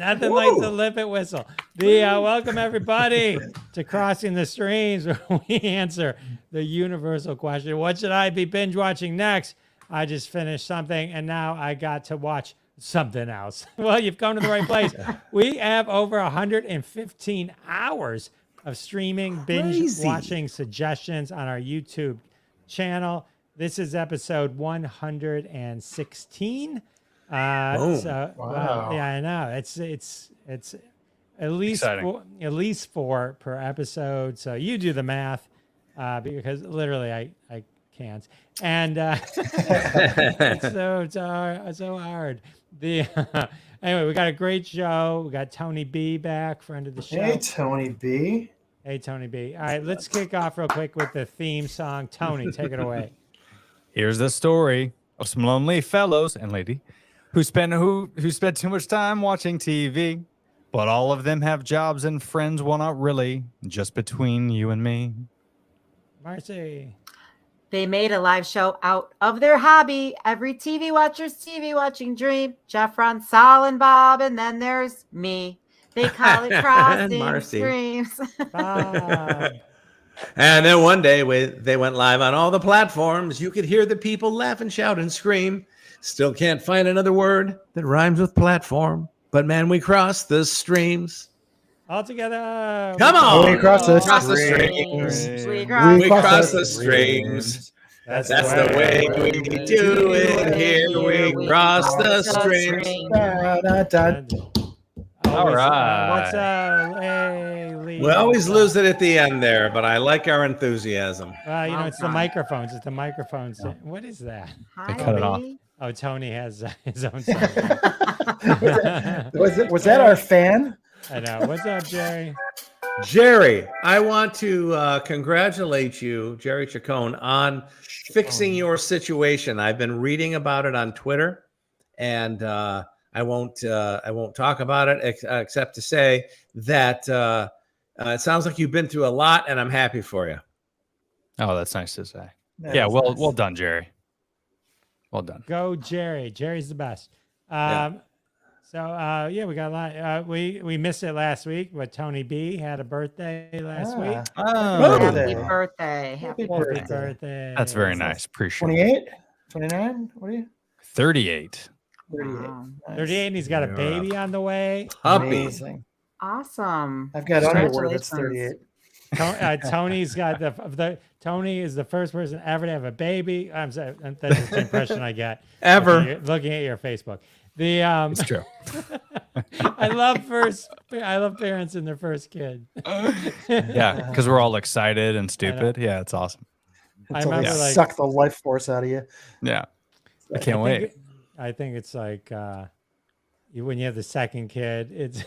Nothing like the limpet whistle. Welcome everybody to Crossing the Streams, where we answer the universal question: what should I be binge watching next? I just finished something, and now I got to watch something else. Well, you've come to the right place. We have over 115 hours of streaming binge watching suggestions on our YouTube channel. This is episode 116. So, wow. Yeah, I know. It's at least four per episode. So you do the math, because literally I can't. And it's so hard. Anyway, we got a great show. We got Tony B back, friend of the show. Hey, Tony B. Hey, Tony B. All right, let's kick off real quick with the theme song. Tony, take it away. Here's the story of some lonely fellows and lady who spend too much time watching TV, but all of them have jobs and friends. Well, not really, just between you and me. Marcy. They made a live show out of their hobby. Every TV watcher's TV watching dream. Jeff, Ron, Sol, and Bob, and then there's me. They call it Crossing Streams. And then one day they went live on all the platforms. You could hear the people laugh and shout and scream. Still can't find another word that rhymes with platform. But man, we cross the streams. All together. Come on. We cross the streams. We cross the streams. That's the way we do it here. We cross the streams. All right. What's up? Hey, Lee. We always lose it at the end there, but I like our enthusiasm. It's the microphones. It's the microphones. What is that? They cut it off. Oh, Tony has his own sound. Was that our fan? I know. What's up, Jerry? Jerry, I want to congratulate you, Jerry Chacon, on fixing your situation. I've been reading about it on Twitter, and I won't talk about it except to say that it sounds like you've been through a lot, and I'm happy for you. Oh, that's nice to say. Well done, Jerry. Well done. Go, Jerry. Jerry's the best. We got a lot. We missed it last week, but Tony B had a birthday last week. Happy birthday. Happy birthday. That's very nice. Appreciate it. 28? 29? What are you? 38. 38. Wow. Nice. 38, and he's got a baby on the way. Amazing. Awesome. I've got underwear that's 38. Tony's got Tony is the first person ever to have a baby. I'm sorry, that's the impression I get looking at your Facebook. It's true. I love parents and their first kid. Yeah, because we're all excited and stupid. Yeah, it's awesome. I remember suck the life force out of you. Yeah, I can't wait. I think it's like when you have the second kid, it's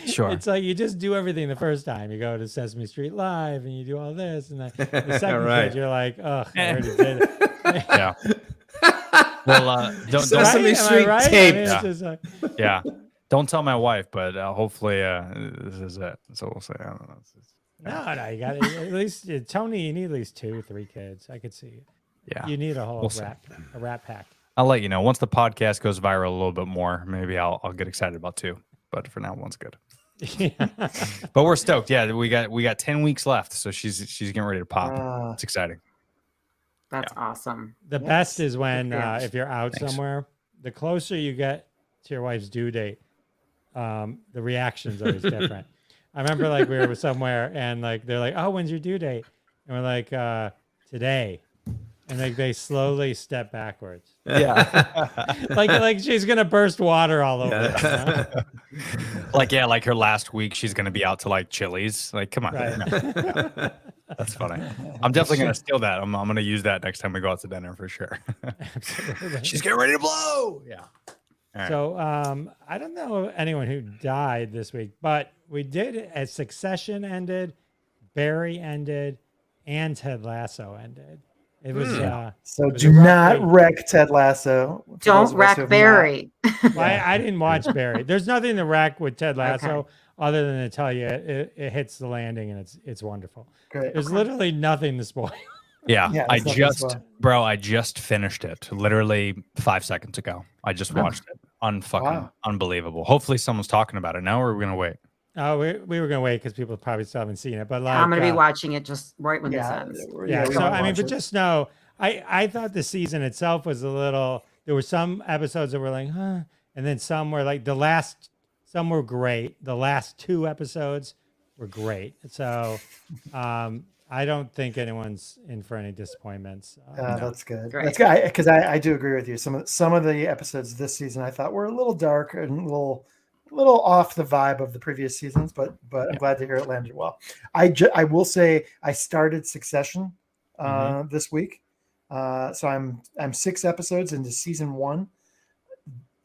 sure. It's like you just do everything the first time. You go to Sesame Street Live and you do all this, and then the second kid, you're like, oh, I already did it. Yeah. Well, don't Sesame Street right? tape. Yeah. Don't tell my wife, but hopefully this is it. So we'll say, I don't know. No, you got at least Tony. You need at least 2-3 kids. I could see it. Yeah. You need a whole rat pack. I'll let you know once the podcast goes viral a little bit more. Maybe I'll get excited about 2. But for now, 1's good. Yeah. But we're stoked. Yeah, we got 10 weeks left, so she's getting ready to pop. It's exciting. That's awesome. The best is when if you're out somewhere, the closer you get to your wife's due date, the reaction's always different. I remember we were somewhere and they're like, "Oh, when's your due date?" And we're like, "Today." And they slowly step backwards. Yeah. like she's gonna burst water all over. Like her last week, she's gonna be out to Chili's. Come on. Right. No. That's funny. I'm definitely gonna steal that. I'm gonna use that next time we go out to dinner for sure. Absolutely. She's getting ready to blow. Yeah. Right. So I don't know anyone who died this week, but we did as Succession ended, Barry ended, and Ted Lasso ended. It was so do not wreck Ted Lasso. Don't wreck Barry. I didn't watch Barry. There's nothing to wreck with Ted Lasso other than to tell you it hits the landing and it's wonderful. Great. There's literally nothing to spoil. Yeah, I just finished it literally 5 seconds ago. I just watched it unbelievable. Hopefully someone's talking about it now, or are we gonna wait? Oh, we were gonna wait because people probably still haven't seen it. But like, I'm gonna be watching it just right when this Yeah, ends. yeah. we So wanna I mean, watch but it. just know, I thought the season itself was a little. There were some episodes that were like, huh, and then some were like some were great. The last 2 episodes were great. So, I don't think anyone's in for any disappointments. That's good. Great. That's good because I do agree with you. Some of the episodes this season I thought were a little dark and a little off the vibe of the previous seasons, but I'm glad to hear it landed well. I will say I started Succession this week, so I'm 6 episodes into season 1.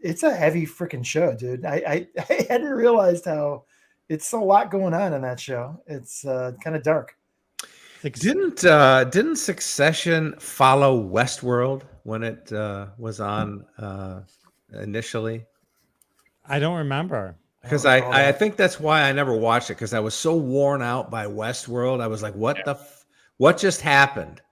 It's a heavy freaking show, dude. I hadn't realized how it's a lot going on in that show. It's kind of dark. Didn't Succession follow Westworld when it was on initially? I don't remember. Because I think that's why I never watched it, because I was so worn out by Westworld. I was like, what just happened?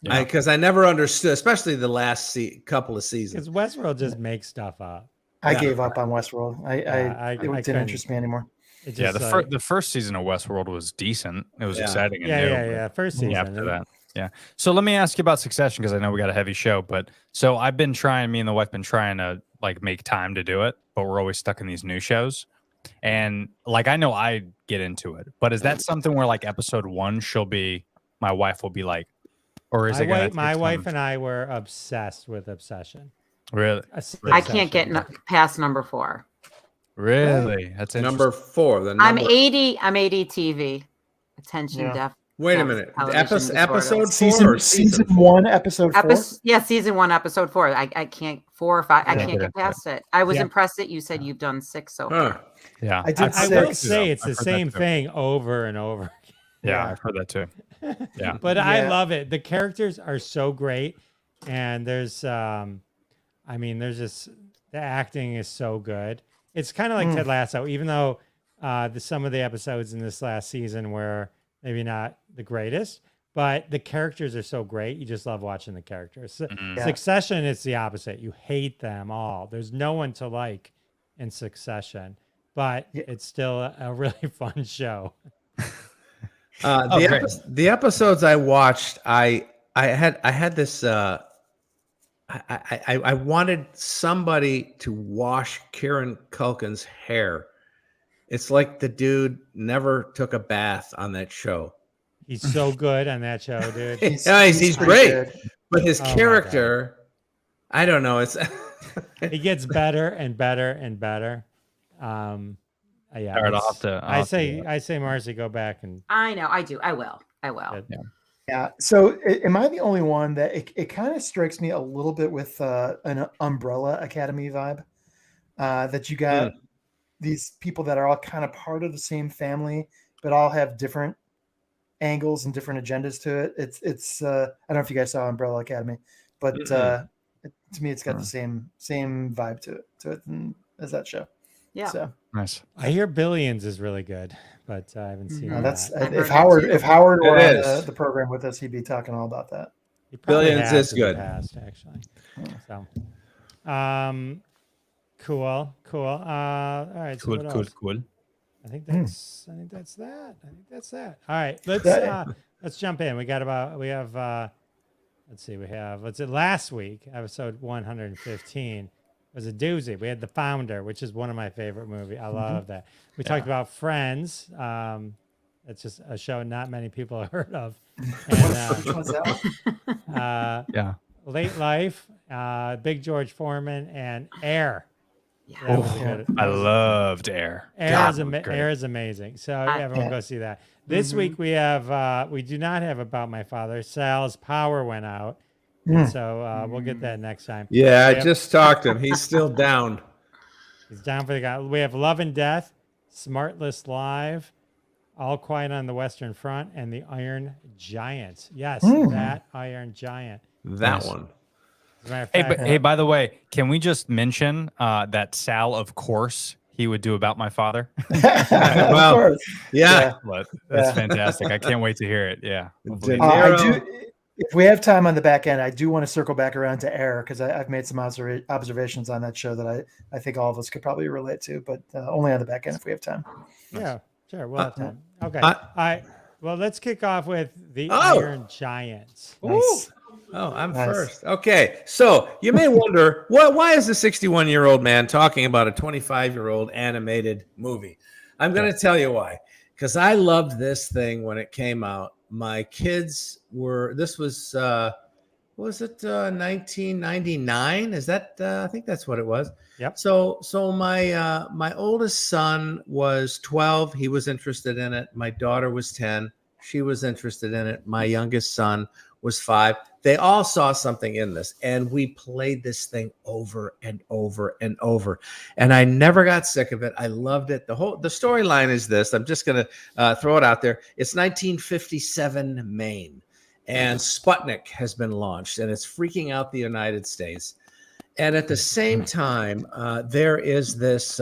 Because I never understood, especially the last couple of seasons. Because Westworld just makes stuff up. I gave up on Westworld. It didn't interest me anymore. The first season of Westworld was decent. It was exciting. And new, First season. After that, So let me ask you about Succession, because I know we got a heavy show. But so me and the wife been trying to like make time to do it, but we're always stuck in these new shows. And like I know I get into it, but is that something where like episode 1 my wife will be like, or is my wife and I were obsessed with Obsession. Really? I can't get past number 4. Really? That's number 4. I'm 80 TV. Attention deaf. Wait a minute. Episode 4 season 1, episode 4? Season 1, episode 4. I can't 4 or 5. I can't get past it. I was impressed that you said you've done 6 so far. Yeah. I will say it's the same thing over and over. Yeah, I've heard that too. Yeah. But I love it. The characters are so great. And there's just the acting is so good. It's kind of like Ted Lasso, even though some of the episodes in this last season were maybe not the greatest, but the characters are so great. You just love watching the characters. Succession is the opposite. You hate them all. There's no one to like in Succession, but it's still a really fun show. The episodes I watched, I had this. I wanted somebody to wash Kieran Culkin's hair. It's like the dude never took a bath on that show. He's so good on that show, dude. he's great, good. But his character, I don't know. It's he gets better and better and better. I say, Marcy, go back and. I know. I do. I will. Yeah. So am I the only one that it kind of strikes me a little bit with an Umbrella Academy vibe that you got these people that are all kind of part of the same family, but all have different angles and different agendas to it. It's I don't know if you guys saw Umbrella Academy, but to me, it's got the same vibe to it as that show. Yeah. So nice. I hear Billions is really good, but I haven't seen that's that. if Howard were on the program with us, he'd be talking all about that. Billions is good. Past, actually. So, cool. All right. So cool. I think that's that. All right. Let's jump in. Last week, episode 115 was a doozy. We had The Founder, which is one of my favorite movies. I love that. We talked about Friends. It's just a show not many people have heard of. And, Late Life, Big George Foreman, and Air. Yeah. I loved Air. Air is amazing. So everyone go see that. This week we have we do not have About My Father. Sal's power went out. So we'll get that next time. Yeah, I just talked to him. He's still down. He's down for the guy. We have Love and Death, Smartless Live, All Quiet on the Western Front, and The Iron Giant. Yes, that Iron Giant. That one. Hey, by the way, can we just mention that Sal, of course, he would do About My Father? Well, yeah. That's fantastic. I can't wait to hear it. Yeah. If we have time on the back end, I do want to circle back around to Air because I've made some observations on that show that I think all of us could probably relate to, but only on the back end if we have time. Yeah, sure. We'll have time. Okay. Uh, All right. Well, let's kick off with the Oh. Iron Giants. Nice. Oh, I'm Nice. first. Okay. So you may wonder, why is a 61-year-old man talking about a 25-year-old animated movie? I'm going to tell you why. Because I loved this thing when it came out. My kids this was 1999? Is that, I think that's what it was. Yep. So my oldest son was 12. He was interested in it. My daughter was 10. She was interested in it. My youngest son was 5. They all saw something in this, and we played this thing over and over and over. And I never got sick of it. I loved it. The storyline is this. I'm just going to throw it out there. It's 1957 Maine, and Sputnik has been launched, and it's freaking out the United States. And at the same time, there is this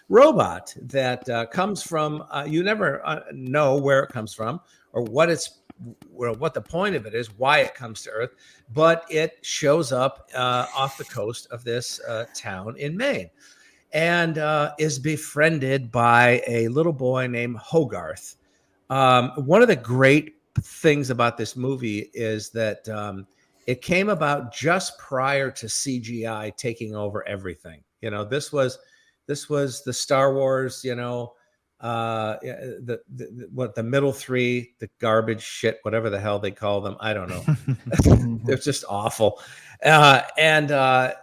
robot that comes from, you never know where it comes from or what the point of it is, why it comes to Earth, but it shows up off the coast of this town in Maine and is befriended by a little boy named Hogarth. One of the great things about this movie is that it came about just prior to CGI taking over everything. You know, this was the Star Wars, you know, the middle three, the garbage shit, whatever the hell they call them. I don't know. They're just awful. And so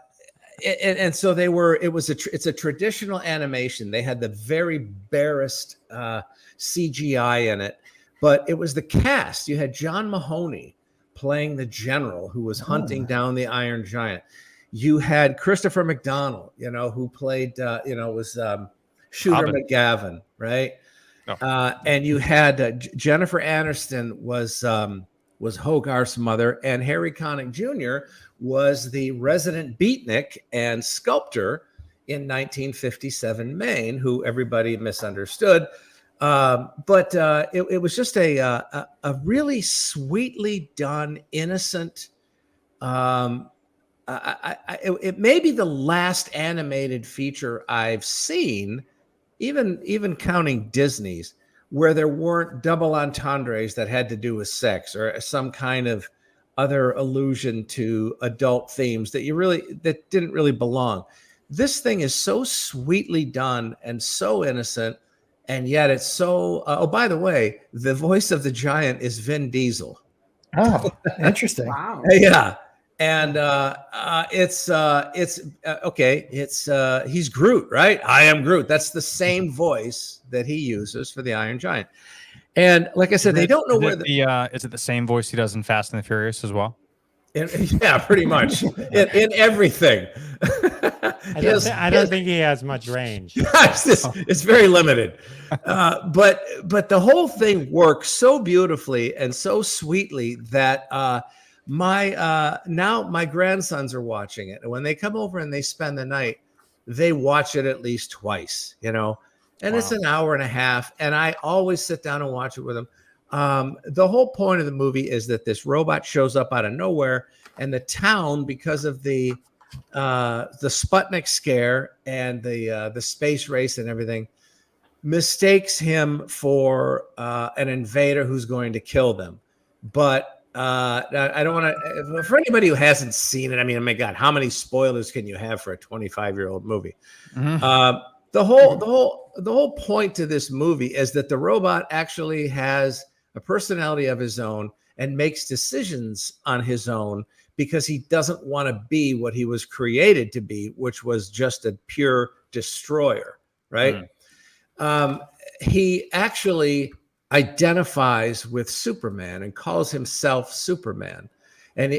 it's a traditional animation. They had the very barest CGI in it, but it was the cast. You had John Mahoney playing the general who was hunting down the Iron Giant. You had Christopher McDonald, you know, who played, was Shooter Hobbit. McGavin, right? Oh. And you had Jennifer Aniston was Hogarth's mother, and Harry Connick Jr. was the resident beatnik and sculptor in 1957 Maine, who everybody misunderstood. But it was just a really sweetly done, innocent. It may be the last animated feature I've seen, even counting Disney's, where there weren't double entendres that had to do with sex or some kind of other allusion to adult themes that didn't really belong. This thing is so sweetly done and so innocent. And yet it's so, by the way, the voice of the giant is Vin Diesel. Oh, interesting. Wow. Yeah. And it's he's Groot, right? I am Groot. That's the same voice that he uses for the Iron Giant. And like I said, they don't know where is it the same voice he does in Fast and the Furious as well? Yeah, pretty much in everything. I don't think he has much range. It's very limited. But the whole thing works so beautifully and so sweetly that now my grandsons are watching it. And when they come over and they spend the night, they watch it at least twice, you know, and It's an hour and a half. And I always sit down and watch it with them. The whole point of the movie is that this robot shows up out of nowhere, and the town, because of the Sputnik scare and the space race and everything, mistakes him for an invader who's going to kill them. But I don't want to. For anybody who hasn't seen it, I mean, oh my God, how many spoilers can you have for a 25-year-old movie? Mm-hmm. The whole point to this movie is that the robot actually has a personality of his own and makes decisions on his own because he doesn't want to be what he was created to be, which was just a pure destroyer, right? He actually identifies with Superman and calls himself Superman. And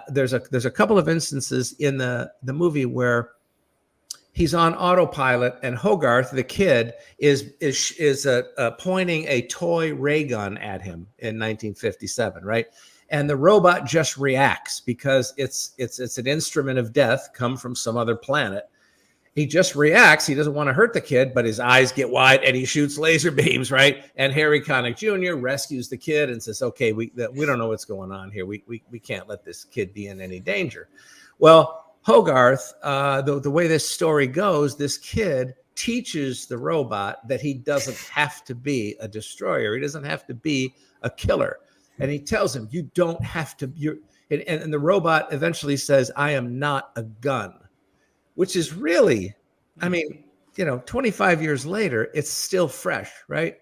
there's a couple of instances in the movie where he's on autopilot, and Hogarth, the kid, is pointing a toy ray gun at him in 1957, right? And the robot just reacts because it's an instrument of death come from some other planet. he just reacts. He doesn't want to hurt the kid, but his eyes get wide and he shoots laser beams, right? And Harry Connick Jr. rescues the kid and says, okay, we don't know what's going on here. We can't let this kid be in any danger. Well, Hogarth, the way this story goes, this kid teaches the robot that he doesn't have to be a destroyer. He doesn't have to be a killer. And he tells him, you don't have to, and the robot eventually says, I am not a gun. Which is really, I mean, 25 years later, it's still fresh, right?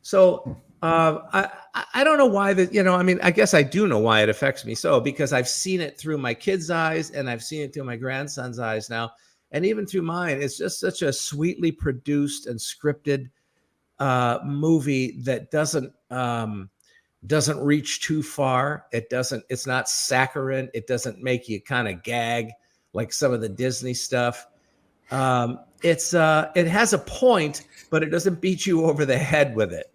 So I don't know why that, I mean, I guess I do know why it affects me so, because I've seen it through my kids' eyes and I've seen it through my grandson's eyes now. And even through mine, it's just such a sweetly produced and scripted movie that doesn't reach too far. It's not saccharine. It doesn't make you kind of gag like some of the Disney stuff. It has a point, but it doesn't beat you over the head with it.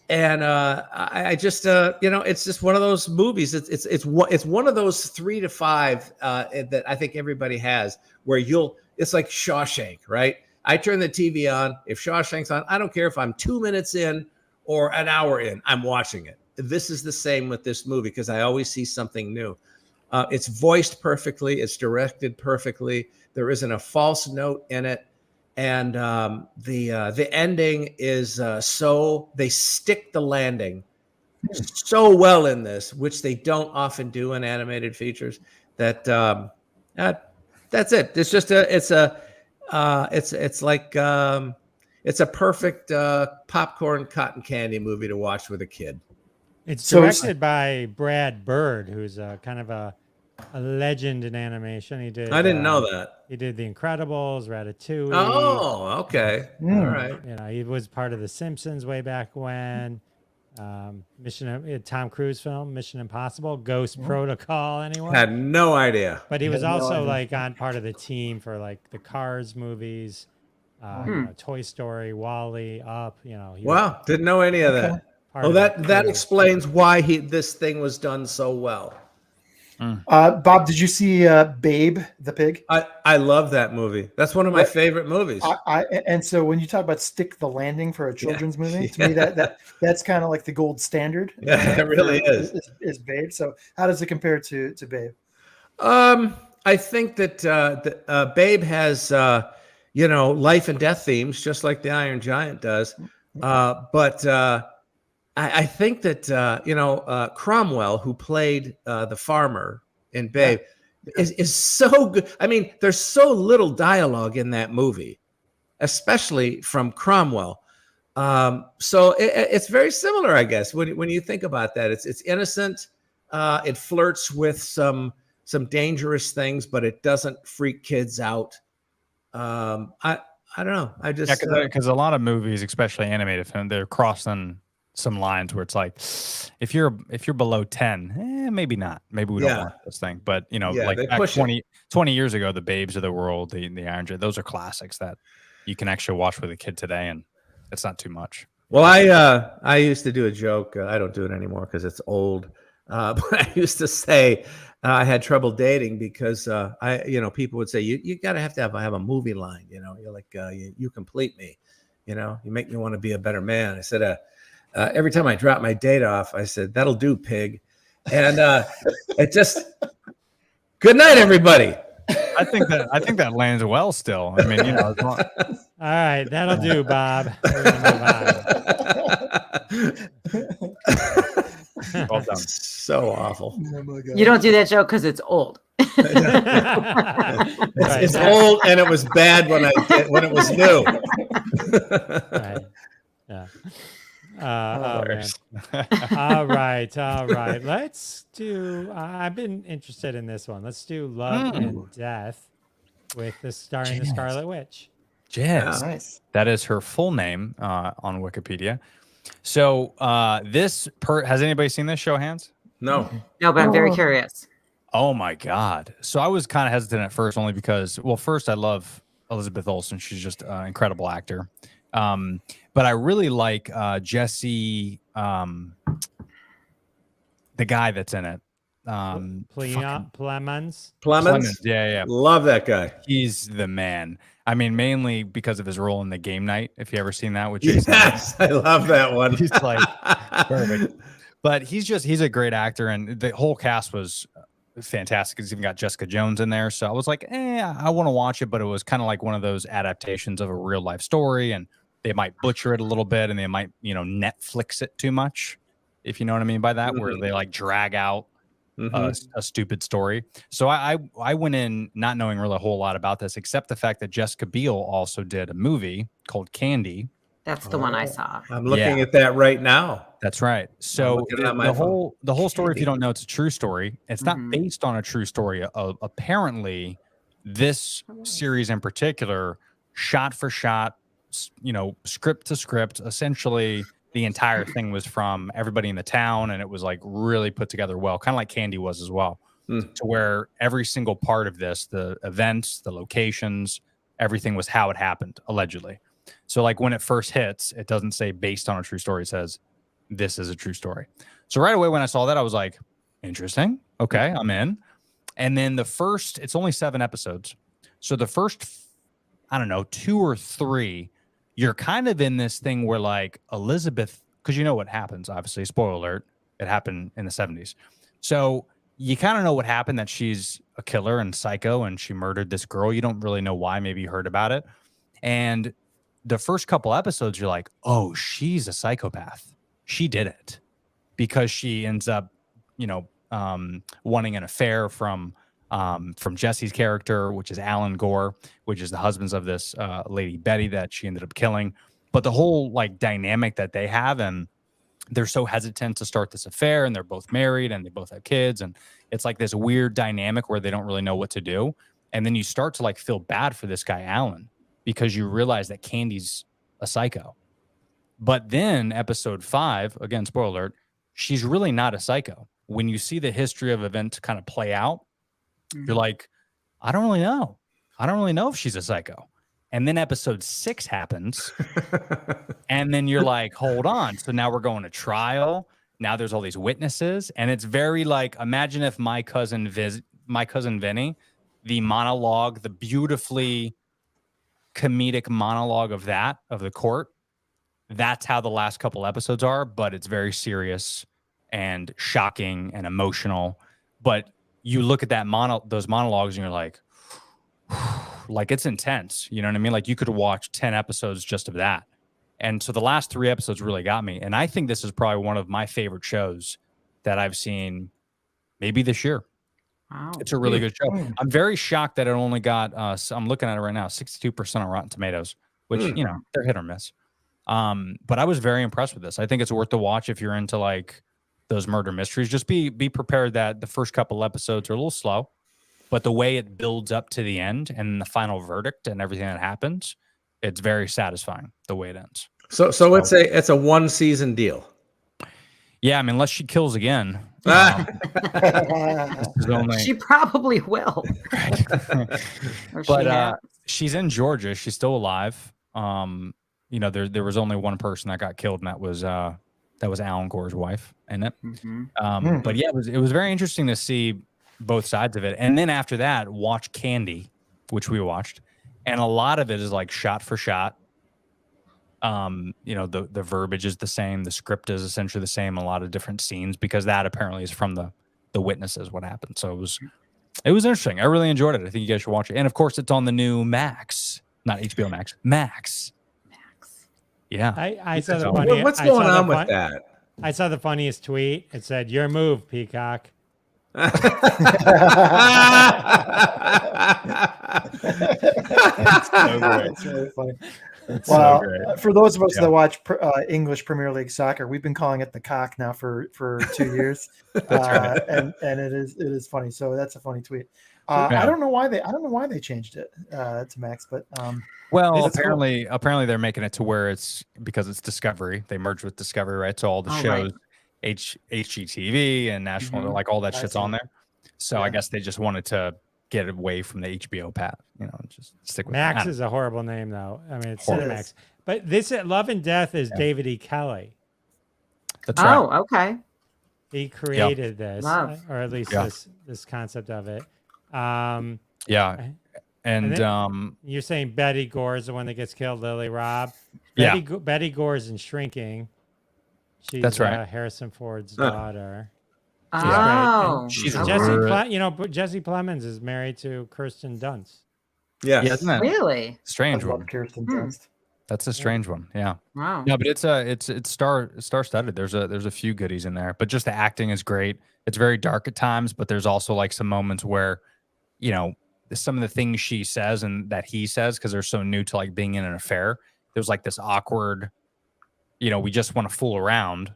And I just it's just one of those movies. It's one of those 3 to 5 that I think everybody has, where it's like Shawshank, right? I turn the TV on. If Shawshank's on, I don't care if I'm 2 minutes in or an hour in, I'm watching it. This is the same with this movie because I always see something new. It's voiced perfectly. It's directed perfectly. There isn't a false note in it. And the ending is so they stick the landing so well in this, which they don't often do in animated features. That's it. It's just it's a perfect popcorn cotton candy movie to watch with a kid. It's directed by Brad Bird, who's kind of a legend in animation. He did. I didn't know that. He did The Incredibles, Ratatouille. Oh, okay. All right. He was part of The Simpsons way back when. Tom Cruise film, Mission Impossible, Ghost Protocol. Anyone? Had no idea. But he was also like on part of the team for like the Cars movies, Toy Story, Wall-E, Up. Wow, didn't know any of that. Oh, that explains why this thing was done so well. Bob, did you see Babe the Pig? I love that movie. That's one of my favorite movies. And so when you talk about stick the landing for a children's movie, to me that's kind of like the gold standard. Yeah, it really is Babe. So how does it compare to Babe? I think that Babe has life and death themes, just like the Iron Giant does. But I think that Cromwell, who played the farmer in Babe, is so good. I mean, there's so little dialogue in that movie, especially from Cromwell. So it's very similar, I guess, when you think about that. It's innocent. It flirts with some dangerous things, but it doesn't freak kids out. I don't know. I just because a lot of movies, especially animated film, they're crossing some lines where it's like, if you're below 10, maybe not. Maybe we don't want this thing. But like back 20 years ago, the Babes of the World, the Iron Giant, those are classics that you can actually watch with a kid today, and it's not too much. Well, I used to do a joke. I don't do it anymore because it's old. But I used to say I had trouble dating because people would say you gotta have a movie line. You're like you complete me. You make me want to be a better man. I said every time I drop my date off, I said that'll do, pig. And it just good night, everybody. I think that lands well still. I mean, All right, that'll do, Bob. We're gonna move on. Well done. So awful. Oh my God. You don't do that joke because it's old. It's old and it was bad when it was new. Right. Yeah. Oh man. All right. Let's do. I've been interested in this one. Let's do Love and Death with starring the Scarlet Witch. Jazz. Nice. That is her full name on Wikipedia. So has anybody seen this? Show of hands. No, but I'm very curious. Oh my God. So I was kind of hesitant at first, only because, well, first I love Elizabeth Olsen. She's just an incredible actor. But I really like Jesse, the guy that's in it. Plemons. Plemons. Yeah. Love that guy. He's the man. I mean, mainly because of his role in the Game Night. If you ever seen that with Jason, Yes, I love that one. he's like perfect. But he's a great actor, and the whole cast was fantastic. He's even got Jessica Jones in there, so I was like, I want to watch it, but it was kind of like one of those adaptations of a real life story, and they might butcher it a little bit, and they might Netflix it too much, if you know what I mean by that, where they like drag out a stupid story. So I went in not knowing really a whole lot about this, except the fact that Jessica Biel also did a movie called Candy. That's the one I saw. I'm looking at that right now. That's right. So the whole story, if you don't know, it's a true story. It's not based on a true story. Apparently, this series in particular, shot for shot, script to script, essentially the entire thing was from everybody in the town, and it was like really put together well, kind of like Candy was as well, to where every single part of this, the events, the locations, everything was how it happened, allegedly. So like when it first hits, it doesn't say based on a true story. It says this is a true story. So right away when I saw that, I was like, interesting. Okay, I'm in. And then it's only 7 episodes. So the first, I don't know, 2 or 3, you're kind of in this thing where like Elizabeth, because you know what happens, obviously, spoiler alert, it happened in the 70s. So you kind of know what happened, that she's a killer and psycho and she murdered this girl. You don't really know why. Maybe you heard about it. And the first couple episodes, you're like, oh, she's a psychopath. She did it, because she ends up, wanting an affair from Jesse's character, which is Alan Gore, which is the husbands of this lady Betty that she ended up killing. But the whole like dynamic that they have, and they're so hesitant to start this affair, and they're both married and they both have kids, and it's like this weird dynamic where they don't really know what to do. And then you start to like feel bad for this guy Alan, because you realize that Candy's a psycho. But then episode 5, again, spoiler alert, she's really not a psycho. When you see the history of events kind of play out, you're like, I don't really know. I don't really know if she's a psycho. And then episode 6 happens. And then you're like, hold on. So now we're going to trial. Now there's all these witnesses. And it's very like, imagine if my cousin Vinny, the monologue, the beautifully comedic monologue of the court, that's how the last couple episodes are, but it's very serious and shocking and emotional. But you look at those monologues and you're like it's intense. You know what I mean? Like you could watch 10 episodes just of that. And so the last 3 episodes really got me. And I think this is probably one of my favorite shows that I've seen maybe this year. Wow. It's a really good show. I'm very shocked that it only got, I'm looking at it right now, 62% on Rotten Tomatoes, which, they're hit or miss. But I was very impressed with this. I think it's worth the watch if you're into like those murder mysteries. Just be prepared that the first couple episodes are a little slow, but the way it builds up to the end and the final verdict and everything that happens, it's very satisfying the way it ends. So it's a 1-season deal. Yeah, I mean, unless she kills again. She probably will. But she's in Georgia. She's still alive. There was only one person that got killed, and that was Alan Gore's wife in it. But yeah, it was very interesting to see both sides of it. And then after that, watch Candy, which we watched, and a lot of it is like shot for shot. The verbiage is the same, the script is essentially the same, a lot of different scenes, because that apparently is from the witnesses what happened. So it was interesting. I really enjoyed it. I think you guys should watch it. And of course, it's on the new Max, not HBO Max, Max. Yeah. I saw the funny. What's going on with that? I saw the funniest tweet. It said, "Your move, Peacock." That's really funny. Well, for those of us that watch English Premier League soccer, we've been calling it the cock now for 2 years, and it is funny. So that's a funny tweet. I don't know why they changed it to Max, but apparently they're making it to where it's because it's Discovery. They merged with Discovery, right? So all the shows, HGTV and National, like all that shit's on there. So I guess they just wanted to get away from the HBO path, just stick with Max is a horrible name, though. I mean, it's Cinemax. But this Love and Death is David E. Kelly. That's right. Oh, okay. He created this, or at least this concept of it. And And You're saying Betty Gore is the one that gets killed, Lily Robb? Yeah. Betty Gore's in Shrinking. She's That's right. Harrison Ford's daughter. Oh, She's okay. Jesse Plemons is married to Kirsten Dunst. Yes. Yeah, isn't that Really? strange I love one? Kirsten Dunst. That's a strange one. Yeah. Wow. No, but it's star-studded. There's a few goodies in there, but just the acting is great. It's very dark at times, but there's also like some moments where, you know, some of the things she says and that he says, because they're so new to like being in an affair, there's like this awkward, you know, we just want to fool around,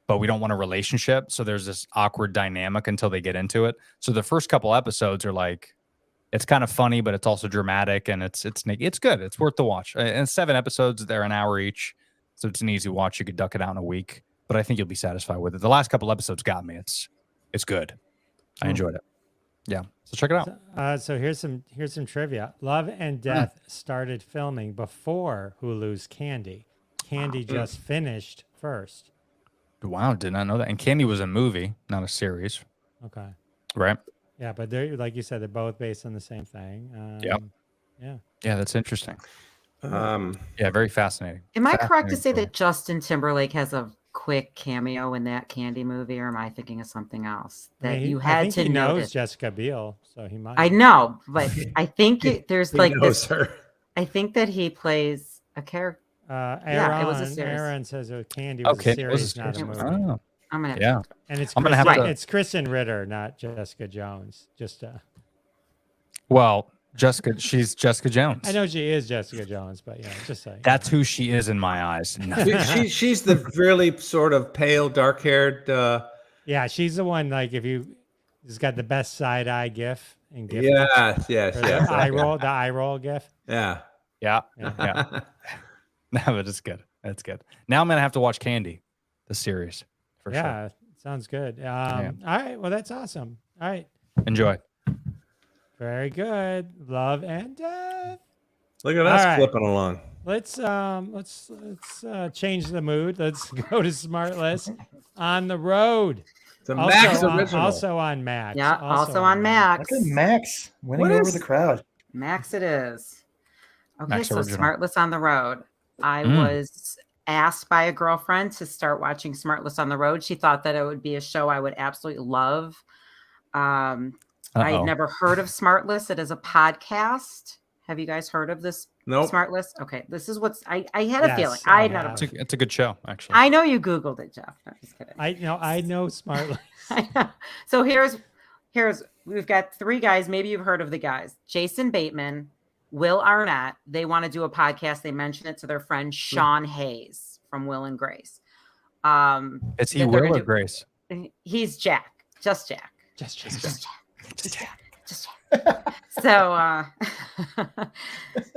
but we don't want a relationship. So there's this awkward dynamic until they get into it. So the first couple episodes are like, it's kind of funny, but it's also dramatic, and it's good. It's worth the watch. And 7 episodes, they're an hour each, so it's an easy watch. You could duck it out in a week, but I think you'll be satisfied with it. The last couple episodes got me. It's good. I enjoyed it. Yeah, so check it out. So here's some trivia. Love and Death started filming before Hulu's Candy. Candy just finished first. Wow, did not know that. And Candy was a movie, not a series. Okay. Right? Yeah, but they're like you said, they're both based on the same thing. Yep. Yeah. Yeah, that's interesting. Yeah, very fascinating. Am I correct to say that Justin Timberlake has a quick cameo in that Candy movie, or am I thinking of something else that you had I think to he know? knows Jessica Biel, so he might. I know, but I think there's He like knows this. her. I think that he plays a character. Aaron, it was a series. Aaron says Candy was a series, not a movie. Oh, I'm gonna. yeah. And it's I'm gonna have to- it's Kristen Ritter, not Jessica Jones. Just Well, she's Jessica Jones. I know she is Jessica Jones, but yeah, just saying. That's who she is in my eyes. No. She's the really sort of pale, dark-haired. Yeah, she's the one. Like if she's got the best side eye gif in GIF. Yes. The eye roll gif. Yeah. Yeah. No, but it's good. That's good. Now I'm gonna have to watch Candy, the series, for sure. Yeah, sounds good. All right, well that's awesome. All right, Enjoy. very good. Love and Death. Look at us All right. flipping along. Let's change the mood. Let's go to Smartless on the road. It's a Max original. Also on Max. Yeah, also on Max. Look at Max winning over the crowd. Max it is. Okay, Max so original. Smartless on the road. I was asked by a girlfriend to start watching Smartless on the road. She thought that it would be a show I would absolutely love. I had never heard of Smartless. It is a podcast. Have you guys heard of this? Nope. Smartless? Okay, this is what's I had a feeling. I I know. It's a good show, actually. I know you Googled it, Jeff. No, just kidding. I know Smartless. So here's we've got 3 guys. Maybe you've heard of the guys. Jason Bateman, Will Arnett. They want to do a podcast. They mention it to their friend Sean Hayes from Will and Grace. Is he Will or Grace? He's Jack. Just Jack. Just Jack. So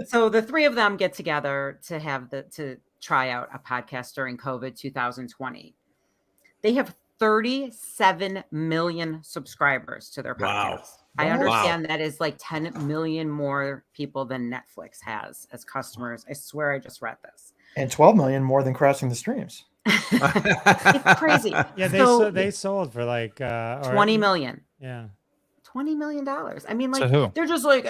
so the 3 of them get together to try out a podcast during COVID 2020. They have 37 million subscribers to their podcast. Wow. I understand that is like 10 million more people than Netflix has as customers. I swear I just read this. And 12 million more than Crossing the Streams. It's crazy. Yeah, they sold for like 20 million. Yeah. $20 million. I mean, like, To who? they're just like,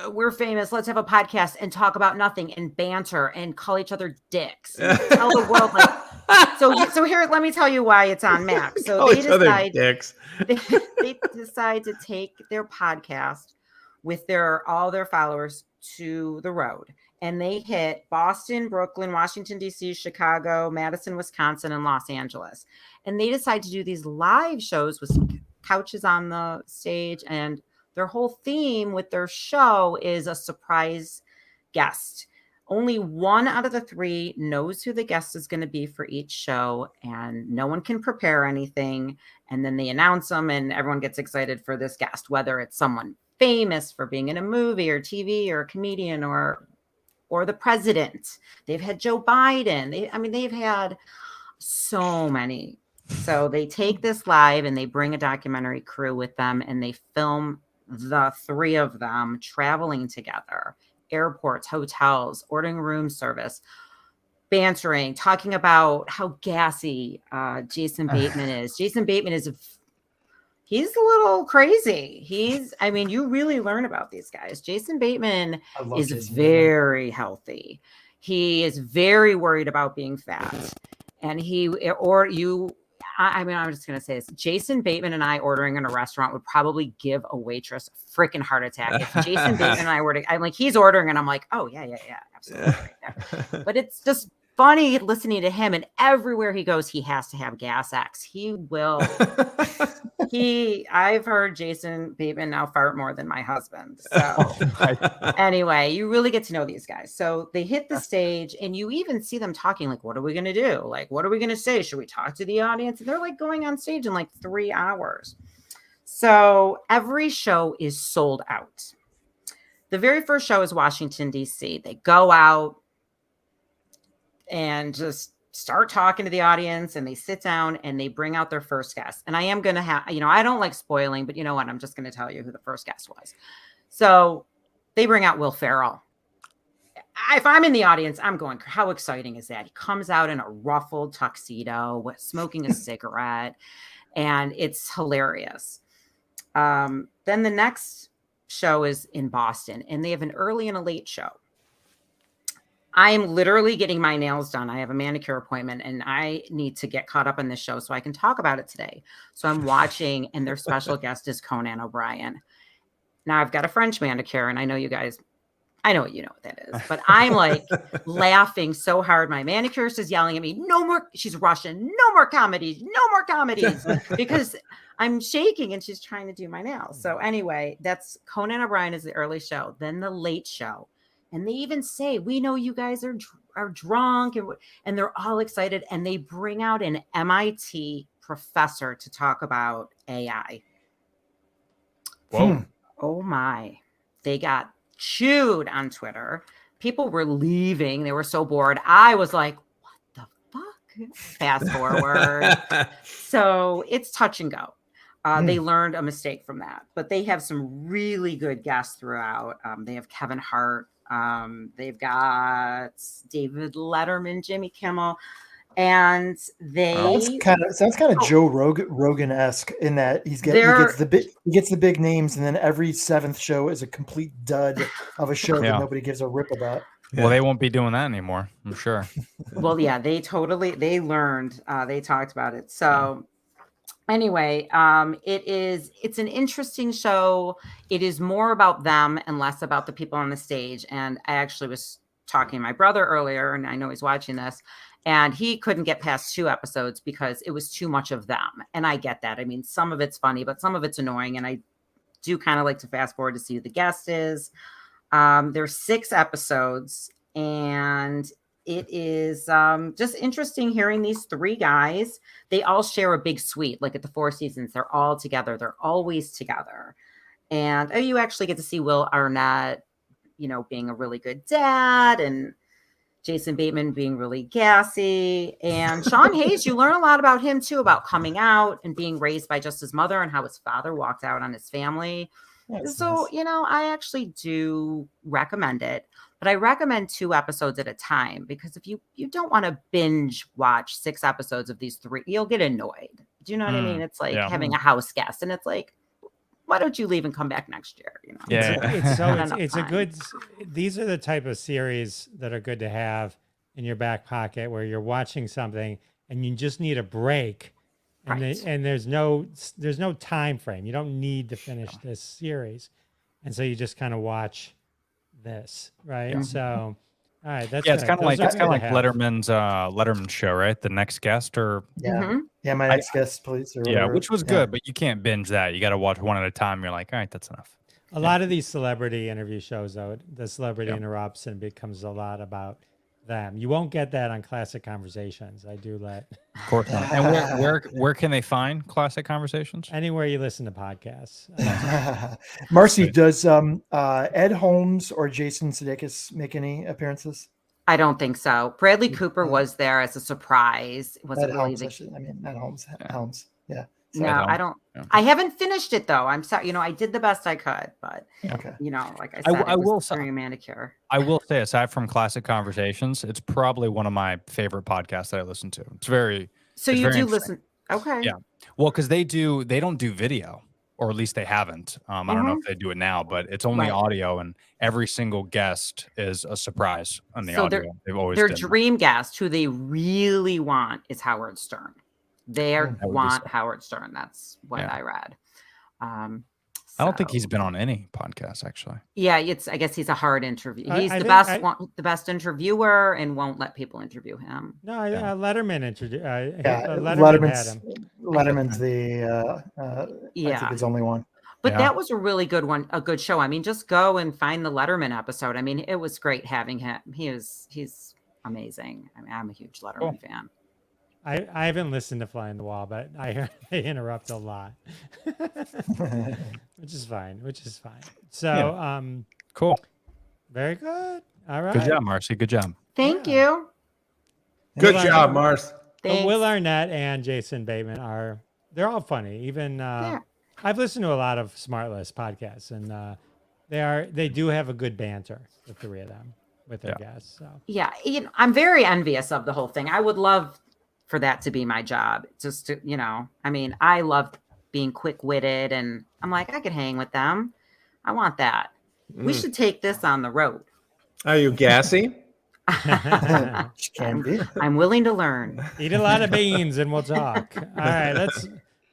we're famous. Let's have a podcast and talk about nothing and banter and call each other dicks. And tell the world, like, so here, let me tell you why it's on Max. So they decide to take their podcast with all their followers to the road. And they hit Boston, Brooklyn, Washington, D.C., Chicago, Madison, Wisconsin, and Los Angeles. And they decide to do these live shows with couches on the stage, and their whole theme with their show is a surprise guest. Only 1 out of the 3 knows who the guest is going to be for each show, and no one can prepare anything. And then they announce them, and everyone gets excited for this guest, whether it's someone famous for being in a movie or TV or a comedian or the president. They've had Joe Biden. They've had so many. So they take this live and they bring a documentary crew with them, and they film the 3 of them traveling together, airports, hotels, ordering room service, bantering, talking about how gassy Jason Bateman is. Jason Bateman is he's a little crazy. I mean, you really learn about these guys. Jason Bateman I love is Jason Bateman. very healthy. He is very worried about being fat. And I mean, I'm just going to say this. Jason Bateman and I ordering in a restaurant would probably give a waitress a freaking heart attack. If Jason Bateman and I were I'm like, he's ordering and I'm like, oh, yeah, absolutely. Right there. But it's just funny listening to him, and everywhere he goes, he has to have gas X. He will. I've heard Jason Bateman now fart more than my husband. So anyway, you really get to know these guys. So they hit the stage and you even see them talking like, what are we going to do? Like, what are we going to say? Should we talk to the audience? And they're like going on stage in like 3 hours. So every show is sold out. The very first show is Washington, D.C. They go out and just start talking to the audience, and they sit down and they bring out their first guest. And I am going to have, I don't like spoiling, but you know what? I'm just going to tell you who the first guest was. So they bring out Will Ferrell. If I'm in the audience, I'm going, how exciting is that? He comes out in a ruffled tuxedo, smoking a cigarette, and it's hilarious. Then the next show is in Boston, and they have an early and a late show. I am literally getting my nails done. I have a manicure appointment and I need to get caught up on this show so I can talk about it today. So I'm watching, and their special guest is Conan O'Brien. Now I've got a French manicure, and I know you guys, I know you know what that is, but I'm like laughing so hard. My manicurist is yelling at me, no more, she's Russian, no more comedies, because I'm shaking and she's trying to do my nails. So anyway, that's Conan O'Brien is the early show. Then the late show. And they even say, we know you guys are drunk, and they're all excited. And they bring out an MIT professor to talk about AI. Whoa. Oh my. They got chewed on Twitter. People were leaving. They were so bored. I was like, what the fuck? Fast forward. So it's touch and go. They learned a mistake from that. But they have some really good guests throughout. They have Kevin Hart. They've got David Letterman, Jimmy Kimmel, and sounds kind of Joe Rogan-esque in that he gets the big names, and then every seventh show is a complete dud of a show that nobody gives a rip about. Well, they won't be doing that anymore, I'm sure. Well, yeah, they learned, they talked about it. So anyway, it's an interesting show. It is more about them and less about the people on the stage. And I actually was talking to my brother earlier, and I know he's watching this, and he couldn't get past 2 episodes because it was too much of them. And I get that. I mean, some of it's funny, but some of it's annoying. And I do kind of like to fast forward to see who the guest is. There's 6 episodes, and it is just interesting hearing these 3 guys. They all share a big suite. Like at the 4 seasons, they're all together. They're always together. And you actually get to see Will Arnett, being a really good dad, and Jason Bateman being really gassy. And Sean Hayes, you learn a lot about him too, about coming out and being raised by just his mother and how his father walked out on his family. So, nice. I actually do recommend it, but I recommend 2 episodes at a time, because if you don't want to binge watch 6 episodes of these 3, you'll get annoyed. Do you know what I mean? It's like having a house guest, and it's like, why don't you leave and come back next year? These are the type of series that are good to have in your back pocket, where you're watching something and you just need a break. And, Right. and there's no time frame. You don't need to finish this series, and so you just kind of watch this, right? Yeah. So, all right, that's it's kind of like have. Letterman's show, right? The next guest, or My next guest, please. Or whatever. which was good, but you can't binge that. You got to watch one at a time. You're like, all right, that's enough. A lot of these celebrity interview shows, though, the celebrity interrupts and becomes a lot about them. You won't get that on Classic Conversations. I do let. Of course not. And where can they find Classic Conversations? Anywhere you listen to podcasts. Marcy, does Ed Holmes or Jason Sudeikis make any appearances? I don't think so. Bradley Cooper was there as a surprise. Was it really not Holmes. Helms. Yeah. No, I don't. Yeah. I haven't finished it though. I'm sorry. I did the best I could, but okay. Like I said, I will during a manicure. I will say, aside from Classic Conversations, it's probably one of my favorite podcasts that I listen to. It's very. So you do listen. Okay. Yeah. Well, because they don't do video, or at least they haven't. I don't know if they do it now, but it's only Right. audio, and every single guest is a surprise on the So audio. They've always their done that. dream guest, who they really want, is Howard Stern. They That would be want sick. Howard Stern. That's what Yeah. I read. I don't think So- he's been on any podcast actually. Yeah, I guess he's a hard interview. He's I the think best the best interviewer, and won't let people interview him. No, Yeah, Letterman Letterman had him. Letterman's I Yeah. think it's only one. But Yeah. that was a really good one, a good show. I mean, just go and find the Letterman episode. I mean, it was great having him. He's amazing. I mean, I'm a huge Letterman fan. I haven't listened to Fly on the Wall, but I hear they interrupt a lot, which is fine. So, Cool. very good. All right. Good job, Marcy. Good job. Thank you. Good Will job, Arnett- Mars. but Thanks. Will Arnett and Jason Bateman they're all funny. Even I've listened to a lot of Smartless podcasts, and they do have a good banter, the three of them, with their guests. So Yeah, I'm very envious of the whole thing. I would love for that to be my job. Just to, I mean, I love being quick-witted, and I'm like, I could hang with them. I want that. We should take this on the road. Are you gassy? Can be. I'm willing to learn. eat a lot of beans, and we'll talk. All right,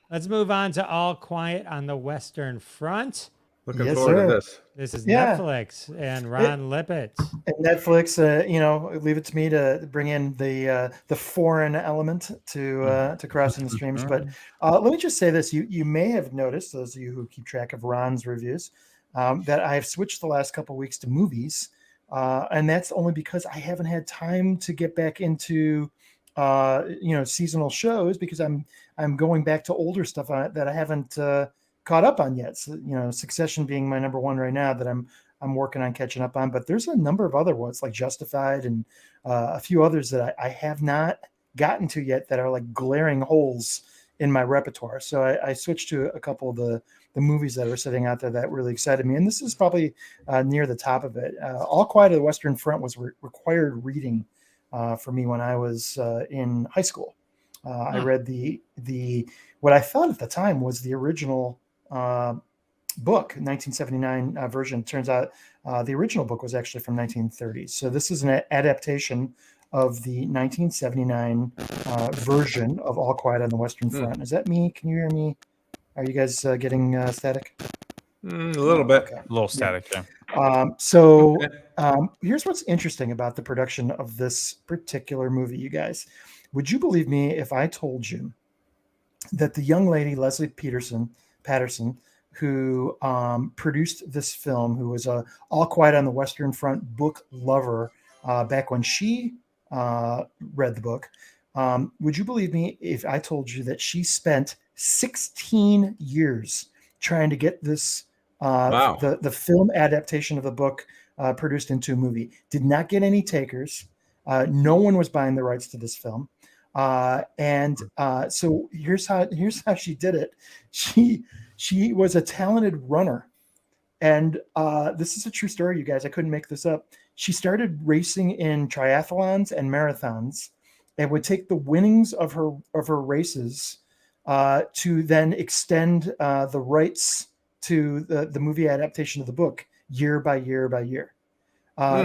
let's move on to All Quiet on the Western Front. Looking Yes, forward sir. to this. This is Yeah. Netflix and Ron Lippert. And Netflix, leave it to me to bring in the foreign element to crossing the streams. But let me just say this: you may have noticed, those of you who keep track of Ron's reviews, that I have switched the last couple of weeks to movies, and that's only because I haven't had time to get back into seasonal shows, because I'm going back to older stuff that I haven't caught up on yet. So, Succession being my number one right now that I'm working on catching up on, but there's a number of other ones like Justified and a few others that I have not gotten to yet that are like glaring holes in my repertoire. So I switched to a couple of the movies that are sitting out there that really excited me. And this is probably near the top of it. All Quiet on the Western Front was required reading for me when I was in high school. I read the what I thought at the time was the original book, 1979 version. Turns out the original book was actually from 1930s. So this is an adaptation of the 1979 version of All Quiet on the Western Front. Is that me? Can you hear me? Are you guys getting static? A little bit. Okay. A little static, yeah. Here's what's interesting about the production of this particular movie, you guys. Would you believe me if I told you that the young lady, Leslie Patterson, who produced this film, who was a All Quiet on the Western Front book lover back when she read the book, would you believe me if I told you that she spent 16 years trying to get this Wow. the film adaptation of the book produced into a movie? Did not get any takers. No one was buying the rights to this film. So here's how she did it. She was a talented runner, and this is a true story, you guys. I couldn't make this up. She started racing in triathlons and marathons, and would take the winnings of her races to then extend the rights to the movie adaptation of the book year by year by year.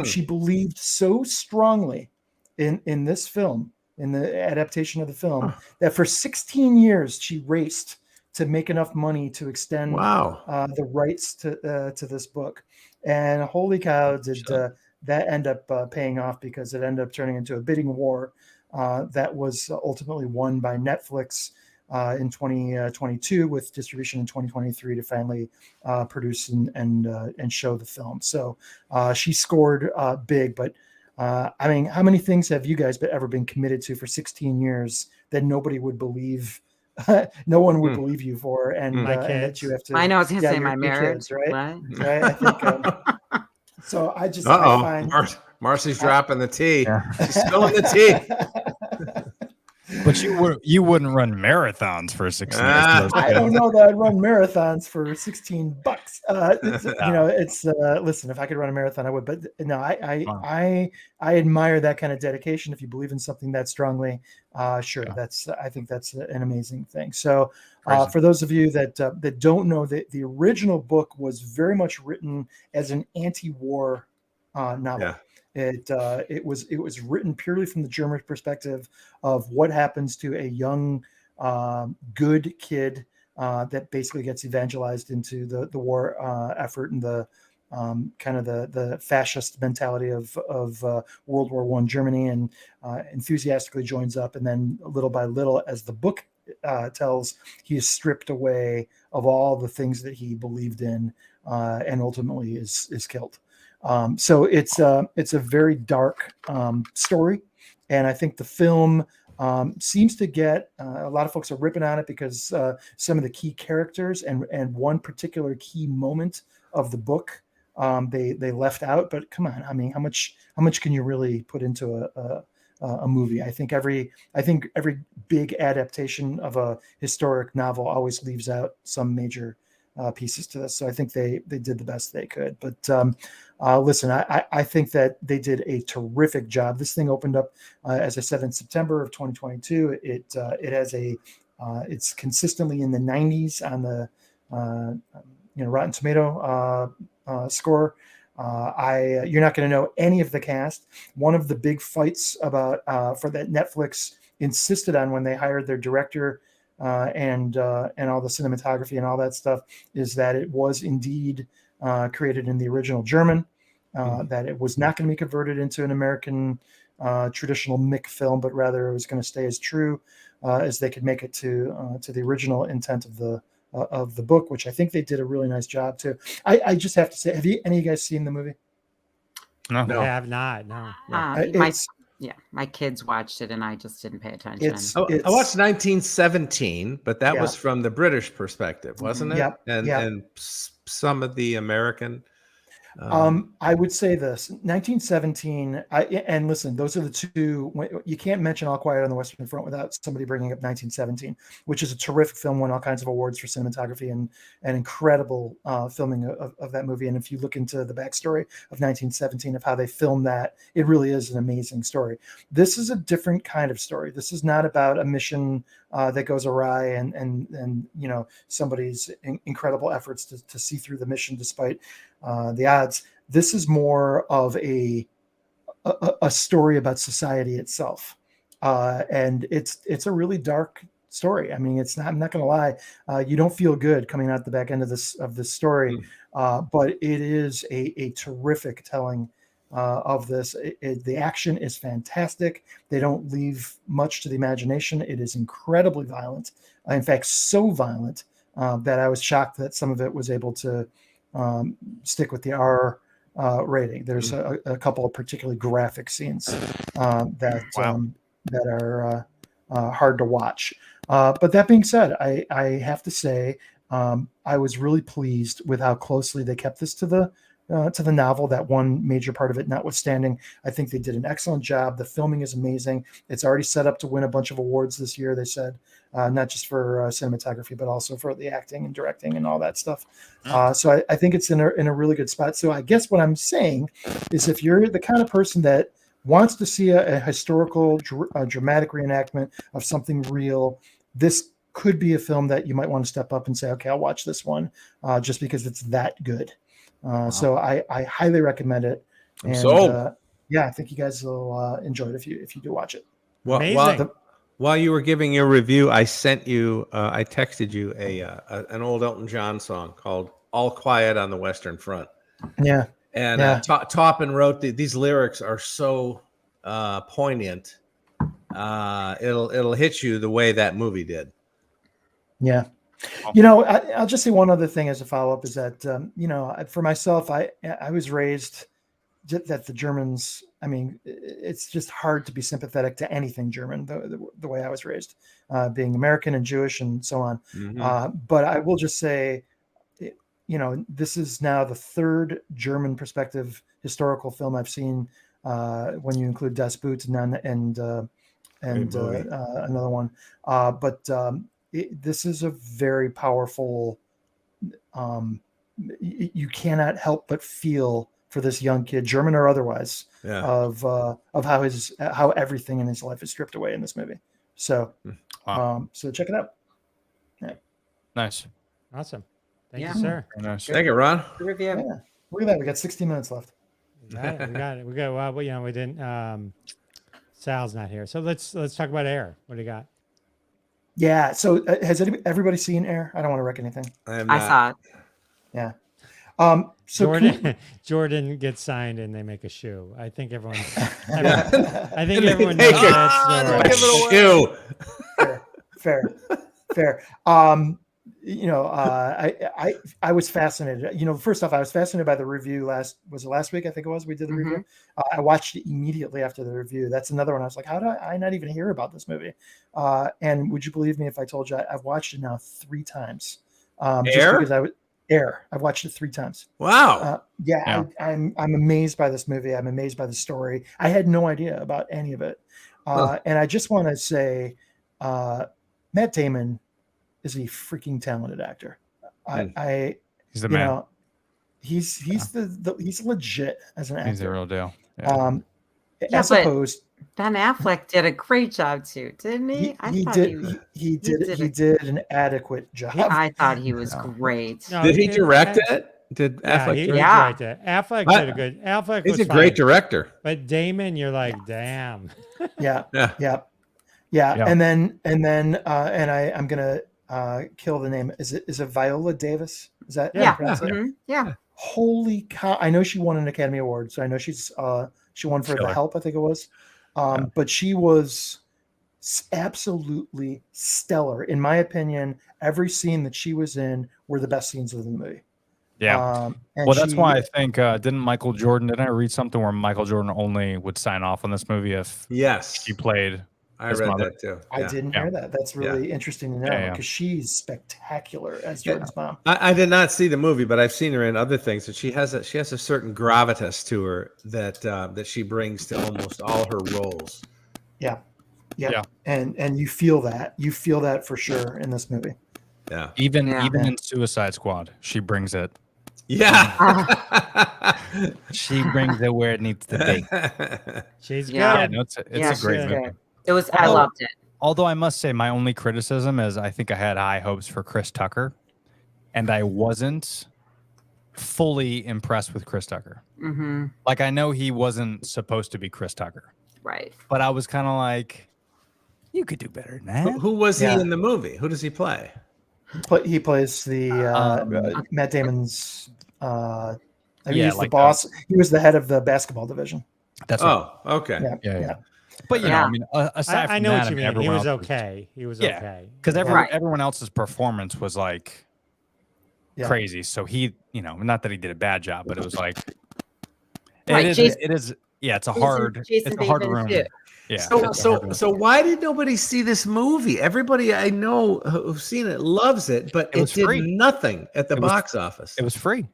She believed so strongly in this film, in the adaptation of the film, that for 16 years she raced to make enough money to extend the rights to this book. And holy cow, did that end up paying off, because it ended up turning into a bidding war that was ultimately won by Netflix in 2022, with distribution in 2023 to finally produce and show the film. So she scored big. But I mean, how many things have you guys ever been committed to for 16 years that nobody would believe? No one would believe you for, and that you have to. I know, I was going to say my your marriage, kids, right? What? Right. I think. So I just. I find Marcy's dropping the tea. Yeah. She's spilling the tea. But you wouldn't run marathons for 16 years. I don't know that I'd run marathons for $16. Listen, if I could run a marathon, I would. But no, I admire that kind of dedication. If you believe in something that strongly, sure, Yeah. I think that's an amazing thing. So, Crazy. for those of you that don't know, the original book was very much written as an anti-war novel. Yeah. It was written purely from the German perspective of what happens to a young good kid that basically gets evangelized into the war effort and the kind of the fascist mentality of World War I Germany, and enthusiastically joins up, and then little by little, as the book tells, he is stripped away of all the things that he believed in, and ultimately is killed. So it's a very dark story, and I think the film seems to get a lot of folks are ripping on it because some of the key characters and one particular key moment of the book they left out. But come on, I mean, how much can you really put into a movie? I think every big adaptation of a historic novel always leaves out some major pieces to this. So I think they did the best they could. But listen, I think that they did a terrific job. This thing opened up, as I said, in September of 2022. It has it's consistently in the 90s on the Rotten Tomato score. You're not going to know any of the cast. One of the big fights about for that Netflix insisted on when they hired their director and all the cinematography and all that stuff is that it was indeed created in the original German, that it was not going to be converted into an American traditional Mick film, but rather it was going to stay as true as they could make it to the original intent of the book, which I think they did a really nice job too. I just have to say, have any of you guys seen the movie? No. I have not. No. My kids watched it and I just didn't pay attention. I watched 1917, but that Yeah. was from the British perspective, wasn't it? Yep, And some of the American. I would say this: 1917. And listen, those are the two. You can't mention All Quiet on the Western Front without somebody bringing up 1917, which is a terrific film, won all kinds of awards for cinematography and incredible filming of that movie. And if you look into the backstory of 1917 of how they filmed that, it really is an amazing story. This is a different kind of story. This is not about a mission that goes awry and somebody's incredible efforts to see through the mission despite the odds. This is more of a story about society itself, and it's a really dark story. I mean, it's not. I'm not going to lie. You don't feel good coming out the back end of this story, but it is a terrific telling of this. The action is fantastic. They don't leave much to the imagination. It is incredibly violent. In fact, so violent that I was shocked that some of it was able to stick with the R rating. There's a couple of particularly graphic scenes that are hard to watch. But that being said, I have to say I was really pleased with how closely they kept this to the novel, that one major part of it notwithstanding. I think they did an excellent job. The filming is amazing. It's already set up to win a bunch of awards this year, they said, not just for cinematography, but also for the acting and directing and all that stuff. So I think it's in a really good spot. So I guess what I'm saying is if you're the kind of person that wants to see a historical, dramatic reenactment of something real, this could be a film that you might want to step up and say, okay, I'll watch this one just because it's that good. So I highly recommend it. And yeah, I think you guys will enjoy it if you do watch it. Amazing. While you were giving your review, I sent you, I texted you an old Elton John song called "All Quiet on the Western Front." Yeah, and Taupin wrote these lyrics are so poignant. It'll hit you the way that movie did. Yeah. I'll just say one other thing as a follow-up is that, for myself, I was raised that the Germans, I mean, it's just hard to be sympathetic to anything German, the way I was raised, being American and Jewish and so on. Mm-hmm. But I will just say, this is now the third German perspective historical film I've seen when you include Das Boot and and movie. another one. This is a very powerful. You cannot help but feel for this young kid, German or otherwise, Yeah. of how everything in his life is stripped away in this movie. So, Wow. so check it out. Nice. Awesome. Thank Yeah. you, sir. Very nice. Thank you, Ron. Good review. Yeah. Look at that. We got 60 minutes left. We got it. We got. Well, we didn't. Sal's not here, so let's talk about Air. What do you got? Yeah. So has everybody seen Air? I don't want to wreck anything. I saw it. Yeah. So Jordan gets signed and they make a shoe. I think everyone. Yeah. I think everyone knows that story. Shoe. Fair. I was fascinated. First off, I was fascinated by the review last week? I think it was. We did the review. I watched it immediately after the review. That's another one. I was like, how did I not even hear about this movie? And would you believe me if I told you I've watched it now 3 times? Air? Air. I've watched it 3 times. Wow. Yeah. I'm amazed by this movie. I'm amazed by the story. I had no idea about any of it. And I just want to say, Matt Damon is a freaking talented actor. He's the man. He's legit as an actor. He's the real deal. Yeah. As opposed, Ben Affleck did a great job too, didn't he? He did an adequate job. I thought he was great. No, Did he direct it? Did Affleck he direct directed it. Affleck did a good. Affleck He's was a great fine. director. But Damon, you're like, damn. Yeah. Yeah. And I'm gonna kill the name. Is it Viola Davis? Is that how you pronounce it? Yeah. Holy cow! I know she won an Academy Award, so I know she won for The Help, I think it was. But she was absolutely stellar, in my opinion. Every scene that she was in were the best scenes of the movie. Yeah. That's why I think didn't I read something where Michael Jordan only would sign off on this movie if she played. I read that too. I didn't hear that. That's really interesting to know because she's spectacular as Jordan's mom. I did not see the movie, but I've seen her in other things, and she has a certain gravitas to her that she brings to almost all her roles. Yeah. And you feel that for sure in this movie. Yeah. Even in Suicide Squad, she brings it. Yeah. She brings it where it needs to be. She's good. Yeah, no, it's a great movie. I loved it. Although I must say, my only criticism is I think I had high hopes for Chris Tucker, and I wasn't fully impressed with Chris Tucker. Mm-hmm. Like, I know he wasn't supposed to be Chris Tucker, right? But I was kind of like, you could do better than that. Who was he in the movie? Who does he play? He plays the Matt Damon's. He's the like boss. He was the head of the basketball division. That's okay. Yeah. But you know, I mean, aside from I know that, what you mean. He was okay. He was okay. Because everyone else's performance was like crazy. So he, not that he did a bad job, but it was like it is. Yeah, it's a hard room. Yeah. So why did nobody see this movie? Everybody I know who's seen it loves it, but it did nothing at the box office. It was free.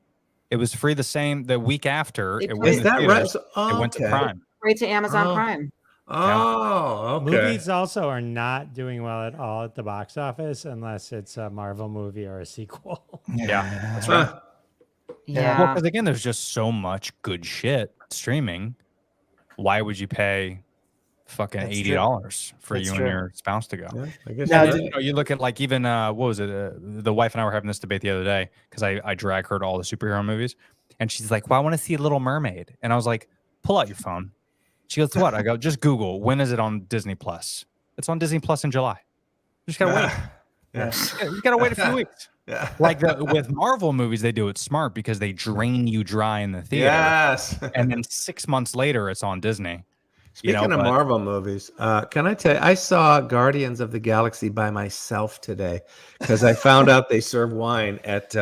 It was free the week after. It went Is that right? It went to Prime. Right to Amazon Prime. Oh, okay. Movies also are not doing well at all at the box office unless it's a Marvel movie or a sequel. Yeah, that's right. Yeah. Well, because again, there's just so much good shit streaming. Why would you pay fucking $80 for you and your spouse to go? Yeah, I guess you look at like even what was it? The wife and I were having this debate the other day because I drag her to all the superhero movies, and she's like, "Well, I want to see Little Mermaid," and I was like, "Pull out your phone." She goes, "What?" I go, "Just Google when is it on Disney Plus." It's on Disney Plus in July. You just gotta wait. You gotta wait a few weeks. Yeah. Like with Marvel movies, they do it smart because they drain you dry in the theater. Yes. And then 6 months later, it's on Disney. Speaking of Marvel movies, can I tell you, I saw Guardians of the Galaxy by myself today because I found out they serve wine at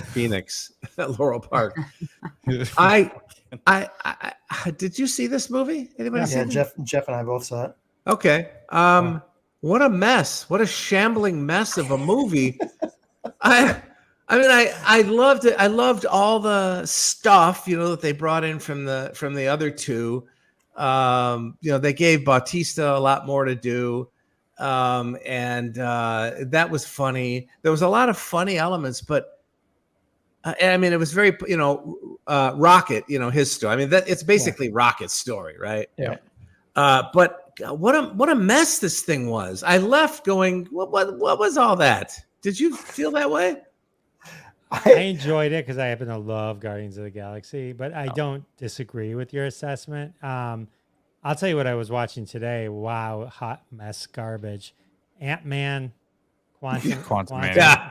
Phoenix at Laurel Park. I did you see this movie? Anybody see it? Jeff and I both saw it. Okay. What a mess. What a shambling mess of a movie. I loved it. I loved all the stuff, that they brought in from the other two. They gave Bautista a lot more to do. And that was funny. There was a lot of funny elements, but it was very, Rocket, his story. I mean, it's basically Rocket's story, right? Yeah. But what a mess this thing was. I left going, what was all that? Did you feel that way? I enjoyed it because I happen to love Guardians of the Galaxy, but I don't disagree with your assessment. I'll tell you what I was watching today. Wow, hot mess garbage. Ant-Man, Quantum Man. Yeah.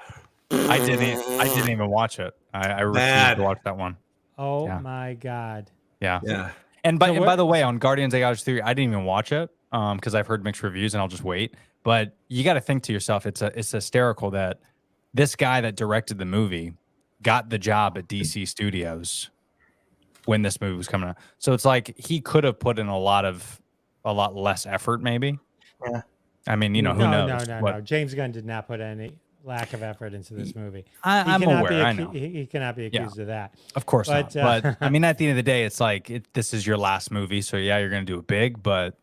I didn't even watch it. I refused to watch that one. Oh Yeah. my God. Yeah. Yeah. And by the way, on Guardians of the Galaxy 3, I didn't even watch it because I've heard mixed reviews and I'll just wait. But you got to think to yourself, it's hysterical that this guy that directed the movie got the job at DC Studios when this movie was coming out. So it's like he could have put in a lot less effort, maybe. Yeah. I mean, who knows? No. James Gunn did not put any lack of effort into this movie. I'm aware. I know. He cannot be accused of that. Of course But, not. But I mean, at the end of the day, it's like this is your last movie, so yeah, you're gonna do it big. But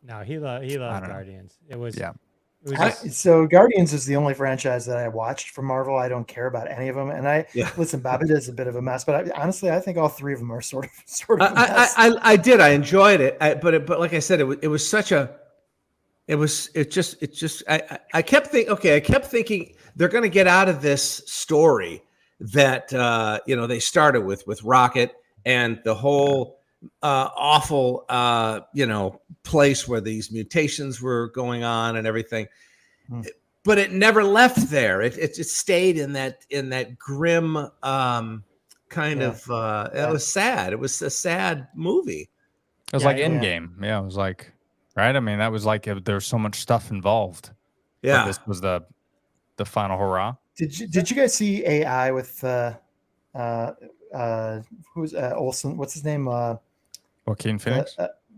No, he loves Guardians. It was So Guardians is the only franchise that I watched from Marvel. I don't care about any of them. And listen, Bob, it is a bit of a mess, but honestly, I think all three of them are sort of a mess. I did. I enjoyed it. But like I said, it was such a. I kept thinking they're going to get out of this story that they started with Rocket and the whole awful place where these mutations were going on and everything. But it never left there. It stayed in that grim kind of. It was sad. It was a sad movie. it was like Endgame. Yeah, it was like. Right, I mean that was like there's so much stuff involved. Yeah, but this was the final hurrah. Did you guys see AI with who's Olsen? What's his name? Joaquin Phoenix.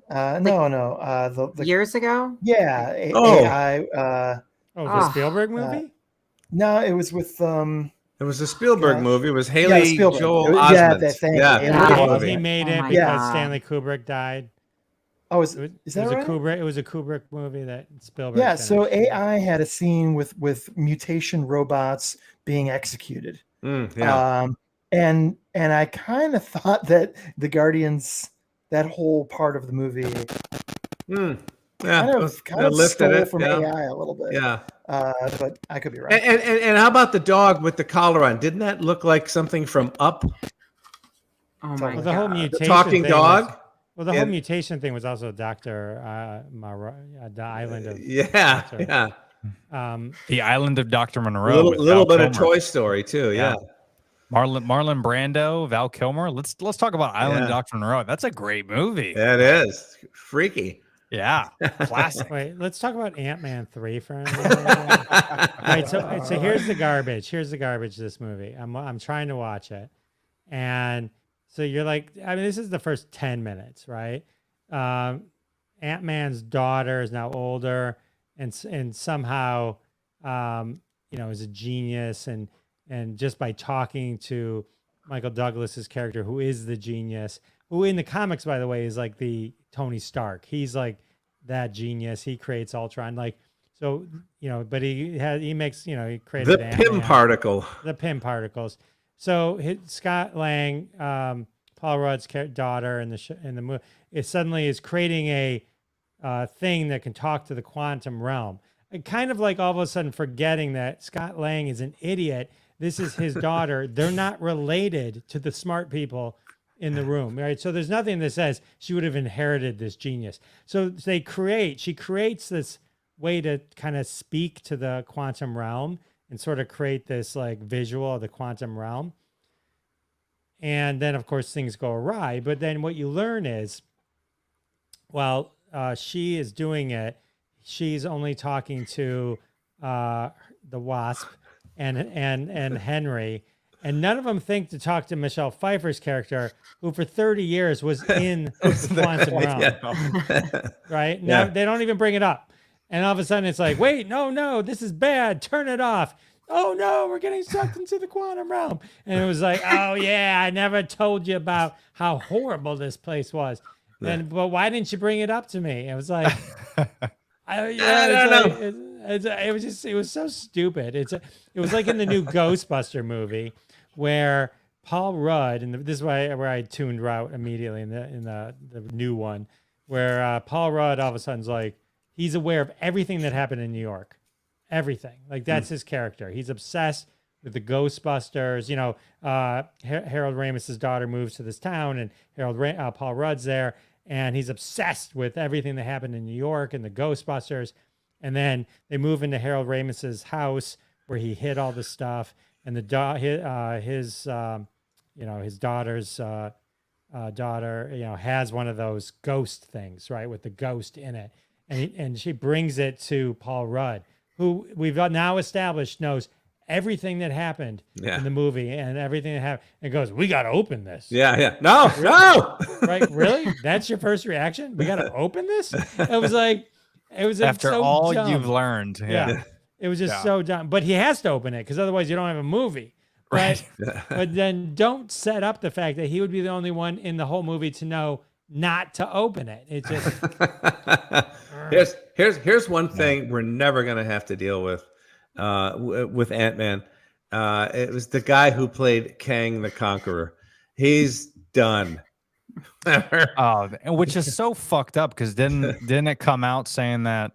No. Years ago? Yeah. AI. The Spielberg movie? No, it was with It was a Spielberg movie. It was Haley Joel Osment. Yeah, that thing. He made it because Stanley Kubrick died. Oh, is that right? It was a Kubrick movie that Spielberg. Yeah, finished. so AI had a scene with mutation robots being executed. And I kind of thought that the Guardians, that whole part of the movie, kind of stole from AI a little bit. Yeah, but I could be right. And how about the dog with the collar on? Didn't that look like something from Up? Oh my God. The whole mutation the talking thing dog. Well, the whole mutation thing was also Dr. The Island of the Island of Dr. Monroe. Little bit of Toy Story too. Yeah. Marlon Brando, Val Kilmer. Let's talk about Island of Dr. Monroe. That's a great movie. That is freaky. Yeah, classic. Wait, let's talk about Ant-Man 3 for a minute. Right, so here's the garbage. Here's the garbage. This movie. I'm trying to watch it, and. So you're like, I mean, this is the first 10 minutes, right? Ant-Man's daughter is now older and somehow, is a genius. And just by talking to Michael Douglas's character, who is the genius, who in the comics, by the way, is like the Tony Stark. He's like that genius. He creates Ultron. But he makes, he created the Ant-Man, Pym particle. The Pym particles. So Scott Lang, Paul Rudd's daughter in the movie, suddenly is creating a thing that can talk to the quantum realm. And kind of like all of a sudden forgetting that Scott Lang is an idiot. This is his daughter. They're not related to the smart people in the room, right? So there's nothing that says she would have inherited this genius. So she creates this way to kind of speak to the quantum realm and sort of create this like visual of the quantum realm. And then of course things go awry. But then what you learn is, while she is doing it, she's only talking to the Wasp and Henry. And none of them think to talk to Michelle Pfeiffer's character, who for 30 years was in the quantum realm. Right? Now they don't even bring it up. And all of a sudden it's like, wait, no, this is bad. Turn it off. Oh no, we're getting sucked into the quantum realm. And it was like, oh yeah, I never told you about how horrible this place was. But why didn't you bring it up to me? It was like, I don't know. it was so stupid. It was like in the new Ghostbuster movie where Paul Rudd, and this is where I tuned out immediately in the new one, where Paul Rudd all of a sudden's like, he's aware of everything that happened in New York. Everything. Like that's his character. He's obsessed with the Ghostbusters. You know, Harold Ramis's daughter moves to this town, and Paul Rudd's there, and he's obsessed with everything that happened in New York and the Ghostbusters. And then they move into Harold Ramis's house where he hid all the stuff, and his daughter's daughter, has one of those ghost things, right, with the ghost in it, and she brings it to Paul Rudd, who we've now established knows everything that happened in the movie and everything that happened. And goes, we got to open this. Yeah. No, really? no. Right? Really? That's your first reaction? We got to open this? It was like, after so all dumb. you've learned. Yeah. It was just so dumb. But he has to open it because otherwise you don't have a movie. Right. But then don't set up the fact that he would be the only one in the whole movie to know not to open it. It just here's one thing we're never gonna have to deal with Ant-Man. It was the guy who played Kang the Conqueror. He's done. Which is so fucked up because didn't it come out saying that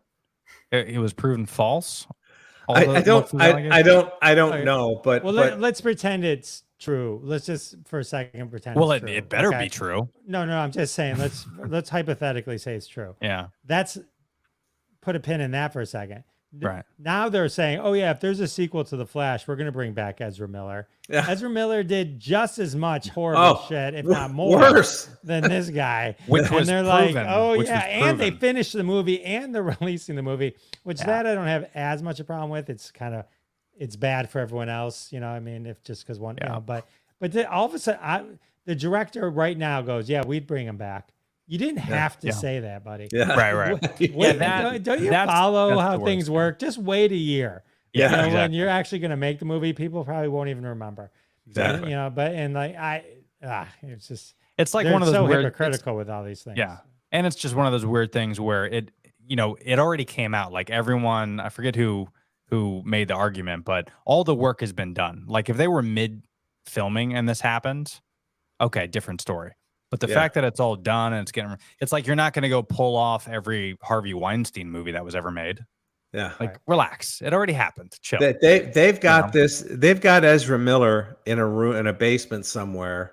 it was proven false? I don't know, but let's pretend it's true. Let's just for a second pretend. Well, it's true. it better be true. No, I'm just saying. Let's hypothetically say it's true. Yeah, that's put a pin in that for a second. Right now they're saying, oh yeah, if there's a sequel to The Flash, we're gonna bring back Ezra Miller. Yeah. Ezra Miller did just as much horrible shit, if not more, worse than this guy. Which was they're proven, like, oh yeah, and they finished the movie and they're releasing the movie, which that I don't have as much a problem with. It's it's bad for everyone else, I mean, if just because one, but all of a sudden, the director right now goes, yeah, we'd bring him back. You didn't have to say that, buddy. Yeah. Right. Don't you follow how things work? Just wait a year. Yeah. Exactly. When you're actually going to make the movie, people probably won't even remember. Exactly. It's just, it's like one of those so weird, hypocritical with all these things. Yeah. And it's just one of those weird things where it already came out. Like everyone, I forget who made the argument, but all the work has been done. Like if they were mid filming and this happened, okay, different story. But the fact that it's all done and it's like you're not going to go pull off every Harvey Weinstein movie that was ever made. Yeah. Like relax. It already happened. Chill. They've got this. They've got Ezra Miller in a room, in a basement somewhere.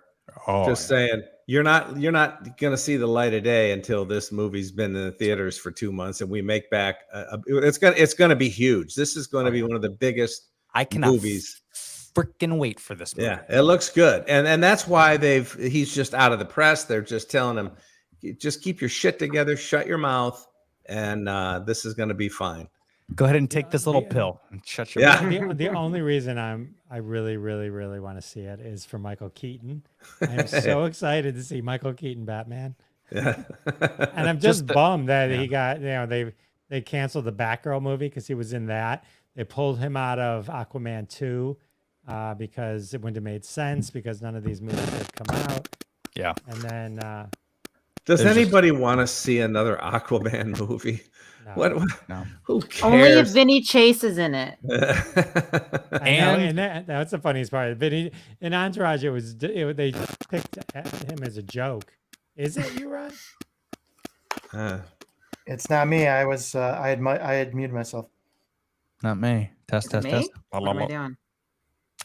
Saying you're not going to see the light of day until this movie's been in the theaters for 2 months and we make back. It's going to be huge. This is going to be one of the biggest movies. Freaking wait for this movie. Yeah, it looks good. And that's why he's just out of the press. They're just telling him, just keep your shit together, shut your mouth, and this is going to be fine. Go ahead and take this little pill and shut your mouth. The only reason I really, really, really want to see it is for Michael Keaton. I'm so excited to see Michael Keaton Batman. Yeah. And I'm just bummed that he got, they canceled the Batgirl movie because he was in that. They pulled him out of Aquaman 2. Because it wouldn't have made sense because none of these movies had come out. Yeah. And then does anybody want to see another Aquaman movie? No. What? No. Who cares? Only if Vinny Chase is in it. and that's the funniest part. Vinny in Entourage, they picked him as a joke. Is it you, Ron? It's not me. I had muted myself. Not me. Test. Me? What am I doing?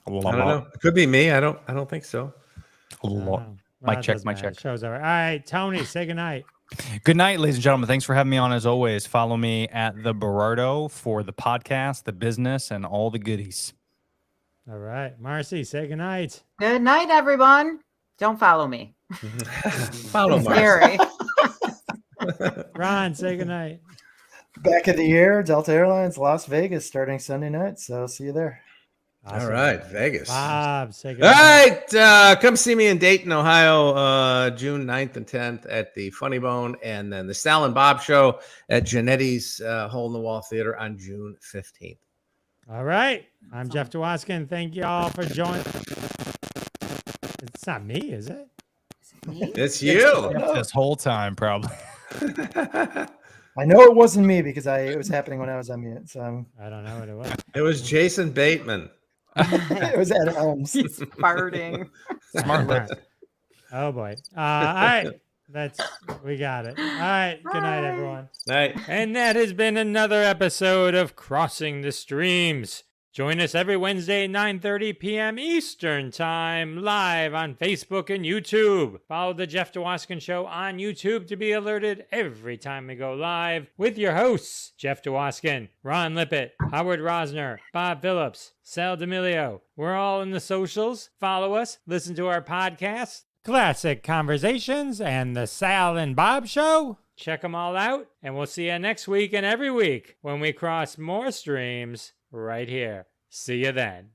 I don't know. It could be me. I don't think so. Mic check. Show's over. All right, Tony, say goodnight. Good night, ladies and gentlemen. Thanks for having me on as always. Follow me at the Berardo for the podcast, the business, and all the goodies. All right. Marcy, say goodnight. Good night, everyone. Don't follow me. Follow Marcy. Scary. Ron, say goodnight. Back of the year, Delta Airlines, Las Vegas, starting Sunday night. So see you there. Awesome. All right, Vegas. Bob, say All goodnight. right, come see me in Dayton, Ohio, June 9th and 10th at the Funny Bone, and then the Sal and Bob Show at Genetti's Hole in the Wall Theater on June 15th. All right. I'm Jeff Dwoskin. Thank you all for joining. It's not me, is it? It's you. This whole time, probably. I know it wasn't me because it was happening when I was on mute. So I don't know what it was. It was Jason Bateman. it was Ed Helms. He's farting. Smartless. Oh boy. All right. We got it. All right. Good night, everyone. Night. And that has been another episode of Crossing the Streams. Join us every Wednesday at 9:30 p.m. Eastern Time, live on Facebook and YouTube. Follow the Jeff DeWaskin Show on YouTube to be alerted every time we go live with your hosts, Jeff DeWaskin, Ron Lippett, Howard Rosner, Bob Phillips, Sal D'Amelio. We're all in the socials. Follow us, listen to our podcasts, Classic Conversations, and the Sal and Bob Show. Check them all out, and we'll see you next week and every week when we cross more streams right here. See you then.